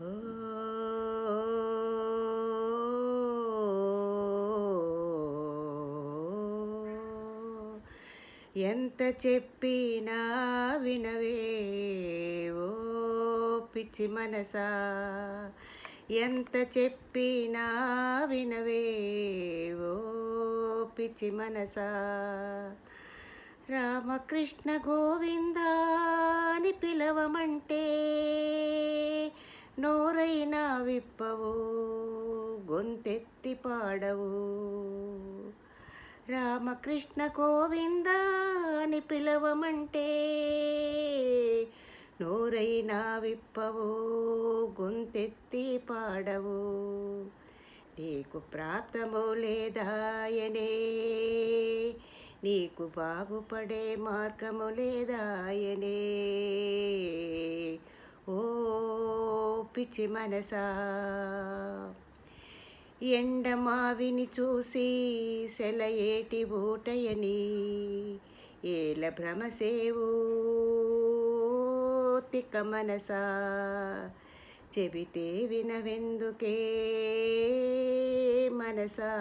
ఓ ఎంత చెప్పినా వినవే ఓ పిచ్చి మనసా, ఎంత చెప్పినా వినవే ఓ పిచ్చి మనసా. రామకృష్ణ గోవిందాని పిలవమంటే నోరైనా విప్పవు, గొంతెత్తి పాడవు. రామకృష్ణ గోవింద అని పిలవమంటే నోరైనా విప్పవు, గొంతెత్తి పాడవు. నీకు ప్రాప్తమో లేదాయనే, నీకు బాగుపడే మార్గము లేదాయనే. ఓ పిచ్చి మనసా, ఎండమావిని చూసి సెలయేటి ఊటయని ఏల భ్రమసేవు తిక్క మనసా. చెబితే వినవెందుకే మనసా.